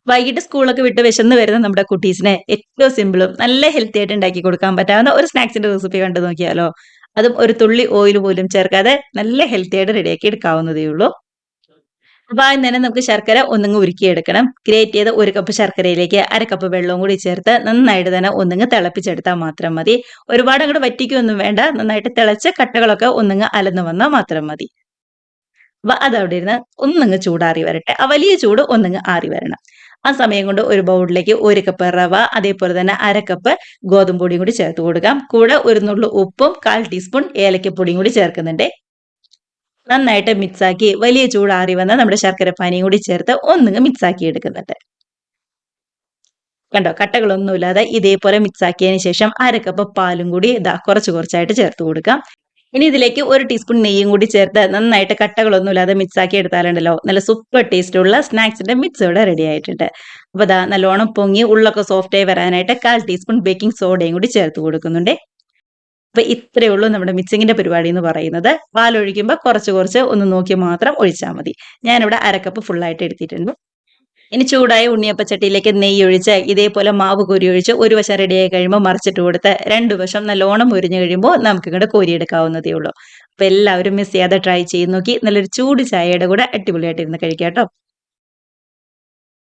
വൈകിട്ട് സ്കൂളൊക്കെ വിട്ട് വിശന്ന് വരുന്ന നമ്മുടെ കുട്ടീസിന് ഏറ്റവും സിമ്പിളും നല്ല ഹെൽത്തി ആയിട്ട് ഉണ്ടാക്കി കൊടുക്കാൻ പറ്റാവുന്ന ഒരു സ്നാക്സിന്റെ റെസിപ്പി കണ്ടു നോക്കിയാലോ? അതും ഒരു തുള്ളി ഓയിൽ പോലും ചേർക്കാതെ നല്ല ഹെൽത്തി ആയിട്ട് റെഡിയാക്കി എടുക്കാവുന്നതേ ഉള്ളൂ. അപ്പൊ ആദ്യം തന്നെ നമുക്ക് ശർക്കര ഒന്നങ്ങ് ഉരുക്കിയെടുക്കണം. ഗ്രേറ്റ് ചെയ്ത 1 കപ്പ് ശർക്കരയിലേക്ക് 1/2 കപ്പ് വെള്ളവും കൂടി ചേർത്ത് നന്നായിട്ട് തന്നെ ഒന്നങ്ങ് തിളപ്പിച്ചെടുത്താൽ മാത്രം മതി. ഒരുപാട് അങ്ങട് വറ്റിക്കൊന്നും വേണ്ട. നന്നായിട്ട് തിളച്ച് കട്ടകളൊക്കെ ഒന്നങ്ങ് അലന്ന് വന്നാൽ മാത്രം മതി. അതവിടെ ഇരുന്ന് ഒന്നങ്ങ് ചൂടാറി വരട്ടെ. ആ വലിയ ചൂട് ഒന്നങ്ങ് ആറി വരണം. ആ സമയം കൊണ്ട് ഒരു ബൗളിലേക്ക് 1 കപ്പ് റവ, അതേപോലെ തന്നെ 1/2 കപ്പ് ഗോതമ്പ് പൊടിയും കൂടി ചേർത്ത് കൊടുക്കാം. കൂടെ ഒരു നുള്ള് ഉപ്പും 1/4 ടീസ്പൂൺ ഏലക്കപ്പൊടിയും കൂടി ചേർക്കുന്നുണ്ട്. നന്നായിട്ട് മിക്സാക്കി വലിയ ചൂടാറി വന്ന നമ്മുടെ ശർക്കര പാനിയും കൂടി ചേർത്ത് ഒന്നങ്ങ് മിക്സാക്കി എടുക്കുന്നുണ്ട്. കണ്ടോ? കട്ടകളൊന്നുമില്ലാതെ ഇതേപോലെ മിക്സാക്കിയതിന് ശേഷം 1/2 കപ്പ് പാലും കൂടി ഇതാ കുറച്ച് കുറച്ചായിട്ട് ചേർത്ത് കൊടുക്കാം. ഇനി ഇതിലേക്ക് 1 ടീസ്പൂൺ നെയ്യും കൂടി ചേർത്ത് നന്നായിട്ട് കട്ടകളൊന്നുമില്ലാതെ മിക്സാക്കി എടുത്താലുണ്ടല്ലോ നല്ല സൂപ്പർ ടേസ്റ്റുള്ള സ്നാക്സിന്റെ മിക്സ് ഇവിടെ റെഡി ആയിട്ടുണ്ട്. അപ്പൊ ദാ നല്ലോണം പൊങ്ങി ഉള്ളൊക്കെ സോഫ്റ്റ് ആയി വരാനായിട്ട് 1/4 ടീസ്പൂൺ ബേക്കിംഗ് സോഡയും കൂടി ചേർത്ത് കൊടുക്കുന്നുണ്ട്. അപ്പൊ ഇത്രയേ ഉള്ളൂ നമ്മുടെ മിക്സിങ്ങിന്റെ പരിപാടി എന്ന് പറയുന്നത്. പാലൊഴിക്കുമ്പോൾ കുറച്ച് കുറച്ച് ഒന്ന് നോക്കി മാത്രം ഒഴിച്ചാൽ മതി. ഞാനിവിടെ 1/2 കപ്പ് ഫുള്ളായിട്ട് എടുത്തിട്ടുണ്ട്. ഇനി ചൂടായ ഉണ്ണിയപ്പച്ചട്ടിയിലേക്ക് നെയ്യ് ഒഴിച്ച് ഇതേപോലെ മാവ് കോരി ഒഴിച്ച് ഒരു വശം റെഡിയായി കഴിയുമ്പോൾ മറിച്ചിട്ട് കൊടുത്ത് രണ്ട് വശം നല്ലോണം മുരിഞ്ഞ് കഴിയുമ്പോൾ നമുക്ക് ഇങ്ങോട്ട് കോരിയെടുക്കാവുന്നതേ ഉള്ളൂ. അപ്പൊ എല്ലാവരും മിസ് ചെയ്യാതെ ട്രൈ ചെയ്ത് നോക്കി നല്ലൊരു ചൂട് ചായയുടെ കൂടെ അടിപൊളിയായിട്ട് ഇരുന്ന് കഴിക്കാം കേട്ടോ.